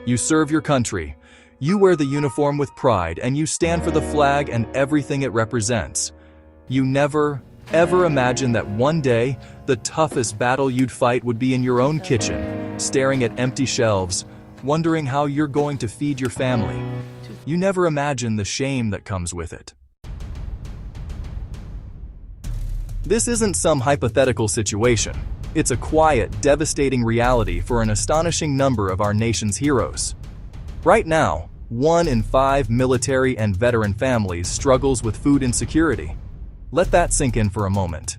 You serve your country. You wear the uniform with pride and you stand for the flag and everything it represents. You never, ever imagine that one day, the toughest battle you'd fight would be in your own kitchen, staring at empty shelves, wondering how you're going to feed your family. You never imagine the shame that comes with it. This isn't some hypothetical situation. It's a quiet, devastating reality for an astonishing number of our nation's heroes. Right now, 1 in 5 military and veteran families struggles with food insecurity. Let that sink in for a moment.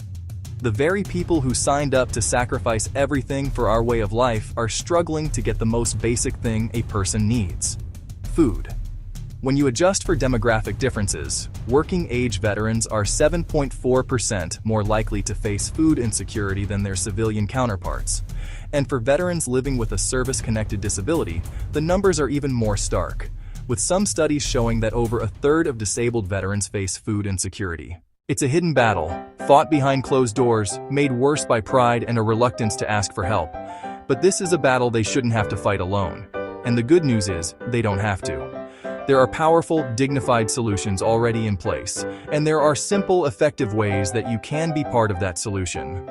The very people who signed up to sacrifice everything for our way of life are struggling to get the most basic thing a person needs: food. When you adjust for demographic differences, working-age veterans are 7.4% more likely to face food insecurity than their civilian counterparts. And for veterans living with a service-connected disability, the numbers are even more stark, with some studies showing that over a third of disabled veterans face food insecurity. It's a hidden battle, fought behind closed doors, made worse by pride and a reluctance to ask for help. But this is a battle they shouldn't have to fight alone. And the good news is, they don't have to. There are powerful, dignified solutions already in place, and there are simple, effective ways that you can be part of that solution.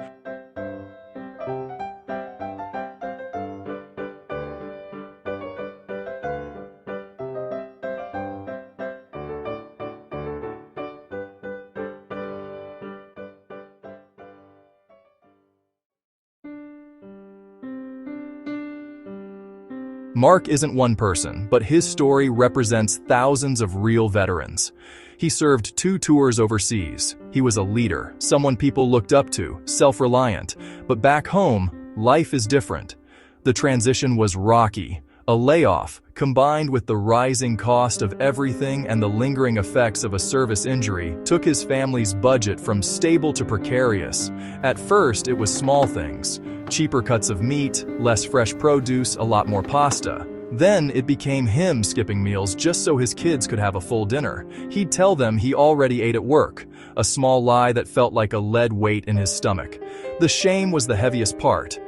Mark isn't one person, but his story represents thousands of real veterans. He served 2 tours overseas. He was a leader, someone people looked up to, self-reliant. But back home, life is different. The transition was rocky. A layoff, combined with the rising cost of everything and the lingering effects of a service injury, took his family's budget from stable to precarious. At first, it was small things: cheaper cuts of meat, less fresh produce, a lot more pasta. Then it became him skipping meals just so his kids could have a full dinner. He'd tell them he already ate at work, a small lie that felt like a lead weight in his stomach. The shame was the heaviest part.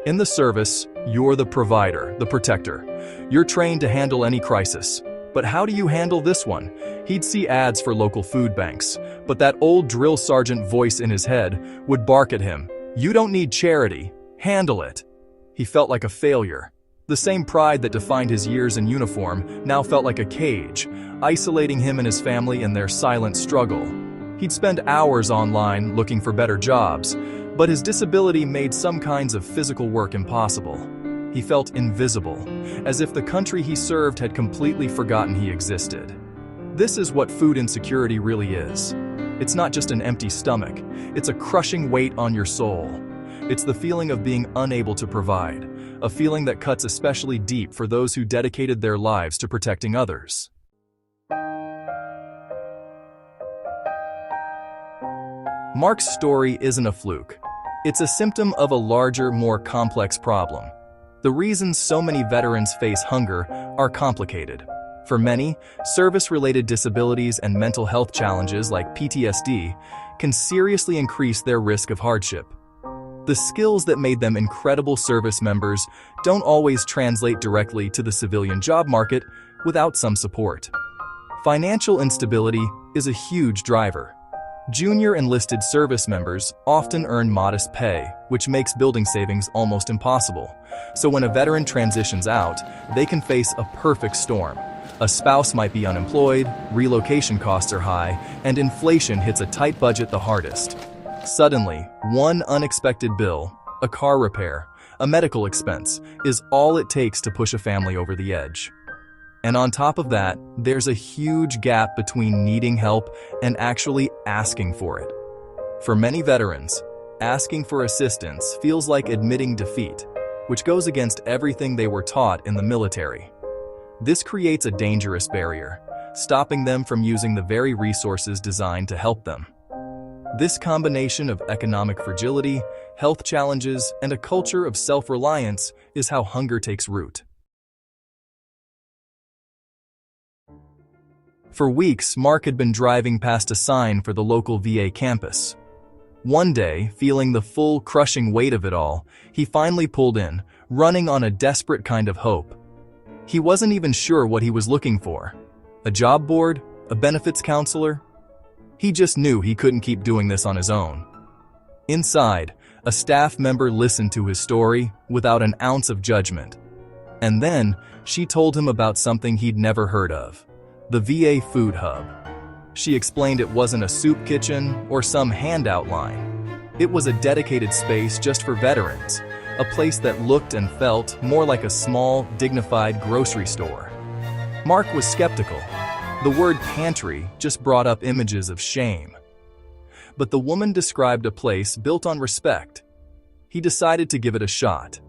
In the service, you're the provider, the protector. You're trained to handle any crisis. But how do you handle this one? He'd see ads for local food banks, but that old drill sergeant voice in his head would bark at him. You don't need charity. Handle it. He felt like a failure. The same pride that defined his years in uniform now felt like a cage, isolating him and his family in their silent struggle. He'd spend hours online looking for better jobs, but his disability made some kinds of physical work impossible. He felt invisible, as if the country he served had completely forgotten he existed. This is what food insecurity really is. It's not just an empty stomach, it's a crushing weight on your soul. It's the feeling of being unable to provide, a feeling that cuts especially deep for those who dedicated their lives to protecting others. Mark's story isn't a fluke. It's a symptom of a larger, more complex problem. The reasons so many veterans face hunger are complicated. For many, service-related disabilities and mental health challenges like PTSD can seriously increase their risk of hardship. The skills that made them incredible service members don't always translate directly to the civilian job market without some support. Financial instability is a huge driver. Junior enlisted service members often earn modest pay, which makes building savings almost impossible. So when a veteran transitions out, they can face a perfect storm. A spouse might be unemployed, relocation costs are high, and inflation hits a tight budget the hardest. Suddenly, one unexpected bill, a car repair, a medical expense, is all it takes to push a family over the edge. And on top of that, there's a huge gap between needing help and actually asking for it. For many veterans, asking for assistance feels like admitting defeat, which goes against everything they were taught in the military. This creates a dangerous barrier, stopping them from using the very resources designed to help them. This combination of economic fragility, health challenges, and a culture of self-reliance is how hunger takes root. For weeks, Mark had been driving past a sign for the local VA campus. One day, feeling the full, crushing weight of it all, he finally pulled in, running on a desperate kind of hope. He wasn't even sure what he was looking for. A job board? A benefits counselor? He just knew he couldn't keep doing this on his own. Inside, a staff member listened to his story without an ounce of judgment. And then, she told him about something he'd never heard of: the VA Food Hub. She explained it wasn't a soup kitchen or some handout line. It was a dedicated space just for veterans, a place that looked and felt more like a small, dignified grocery store. Mark was skeptical. The word pantry just brought up images of shame. But the woman described a place built on respect. He decided to give it a shot.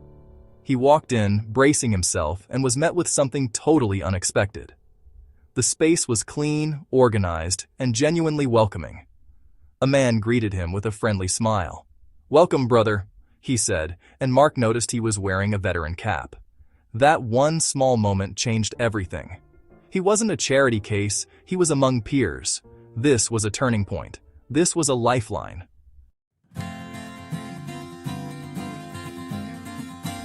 He walked in, bracing himself, and was met with something totally unexpected. The space was clean, organized, and genuinely welcoming. A man greeted him with a friendly smile. "Welcome, brother," he said, and Mark noticed he was wearing a veteran cap. That one small moment changed everything. He wasn't a charity case, he was among peers. This was a turning point. This was a lifeline.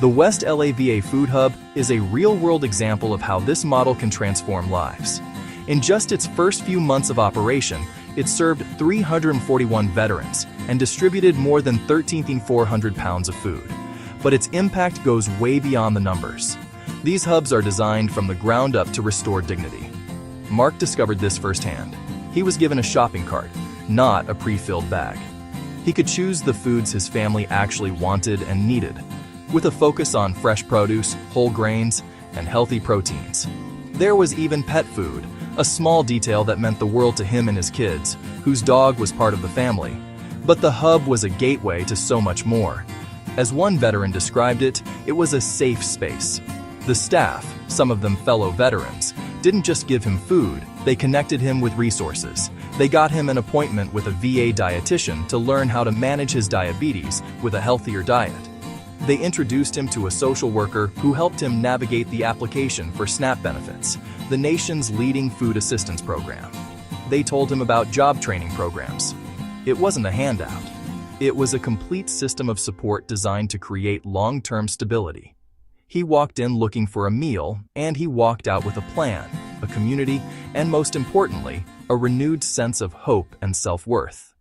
The West LA VA Food Hub is a real-world example of how this model can transform lives. In just its first few months of operation, it served 341 veterans and distributed more than 13,400 pounds of food. But its impact goes way beyond the numbers. These hubs are designed from the ground up to restore dignity. Mark discovered this firsthand. He was given a shopping cart, not a pre-filled bag. He could choose the foods his family actually wanted and needed, with a focus on fresh produce, whole grains, and healthy proteins. There was even pet food, a small detail that meant the world to him and his kids, whose dog was part of the family. But the hub was a gateway to so much more. As one veteran described it, it was a safe space. The staff, some of them fellow veterans, didn't just give him food, they connected him with resources. They got him an appointment with a VA dietitian to learn how to manage his diabetes with a healthier diet. They introduced him to a social worker who helped him navigate the application for SNAP benefits, the nation's leading food assistance program. They told him about job training programs. It wasn't a handout. It was a complete system of support designed to create long-term stability. He walked in looking for a meal, and he walked out with a plan, a community, and most importantly, a renewed sense of hope and self-worth.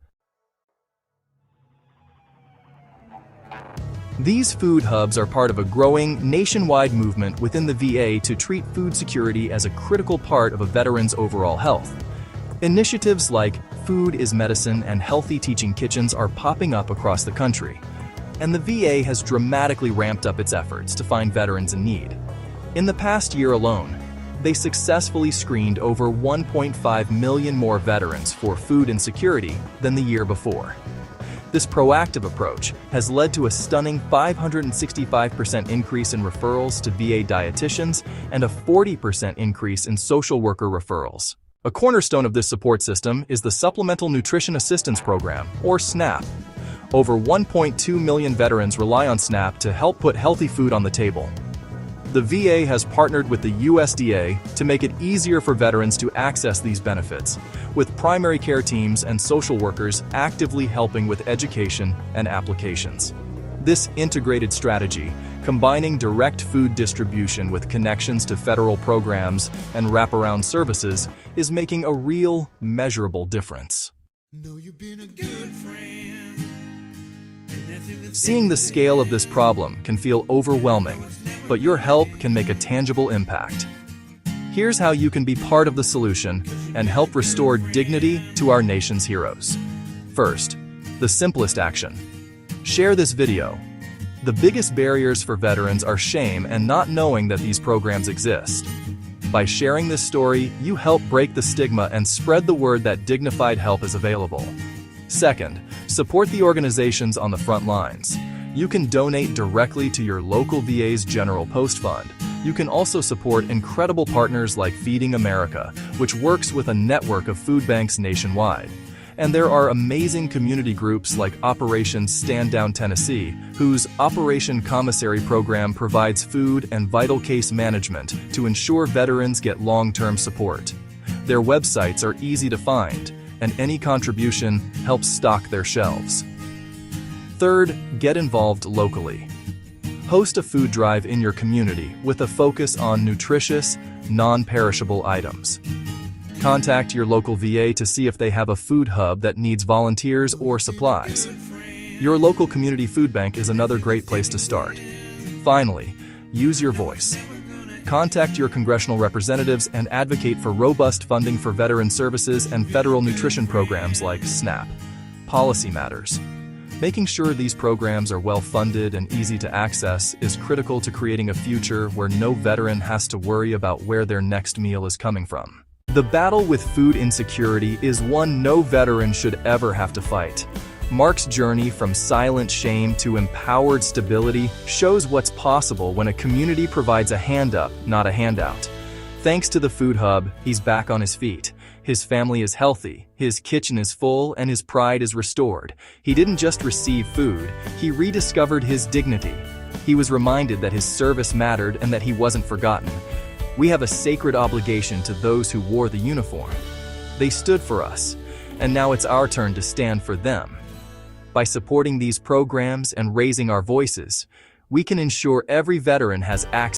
These food hubs are part of a growing, nationwide movement within the VA to treat food security as a critical part of a veteran's overall health. Initiatives like Food is Medicine and Healthy Teaching Kitchens are popping up across the country, and the VA has dramatically ramped up its efforts to find veterans in need. In the past year alone, they successfully screened over 1.5 million more veterans for food insecurity than the year before. This proactive approach has led to a stunning 565% increase in referrals to VA dietitians and a 40% increase in social worker referrals. A cornerstone of this support system is the Supplemental Nutrition Assistance Program, or SNAP. Over 1.2 million veterans rely on SNAP to help put healthy food on the table. The VA has partnered with the USDA to make it easier for veterans to access these benefits, with primary care teams and social workers actively helping with education and applications. This integrated strategy, combining direct food distribution with connections to federal programs and wraparound services, is making a real, measurable difference. Seeing the scale of this problem can feel overwhelming, but your help can make a tangible impact. Here's how you can be part of the solution and help restore dignity to our nation's heroes. First, the simplest action. Share this video. The biggest barriers for veterans are shame and not knowing that these programs exist. By sharing this story, you help break the stigma and spread the word that dignified help is available. Second, support the organizations on the front lines. You can donate directly to your local VA's General Post Fund. You can also support incredible partners like Feeding America, which works with a network of food banks nationwide. And there are amazing community groups like Operation Stand Down Tennessee, whose Operation Commissary program provides food and vital case management to ensure veterans get long-term support. Their websites are easy to find, and any contribution helps stock their shelves. Third, get involved locally. Host a food drive in your community with a focus on nutritious, non-perishable items. Contact your local VA to see if they have a food hub that needs volunteers or supplies. Your local community food bank is another great place to start. Finally, use your voice. Contact your congressional representatives and advocate for robust funding for veteran services and federal nutrition programs like SNAP. Policy matters. Making sure these programs are well-funded and easy to access is critical to creating a future where no veteran has to worry about where their next meal is coming from. The battle with food insecurity is one no veteran should ever have to fight. Mark's journey from silent shame to empowered stability shows what's possible when a community provides a hand up, not a handout. Thanks to the Food Hub, he's back on his feet. His family is healthy, his kitchen is full, and his pride is restored. He didn't just receive food, he rediscovered his dignity. He was reminded that his service mattered and that he wasn't forgotten. We have a sacred obligation to those who wore the uniform. They stood for us, and now it's our turn to stand for them. By supporting these programs and raising our voices, we can ensure every veteran has access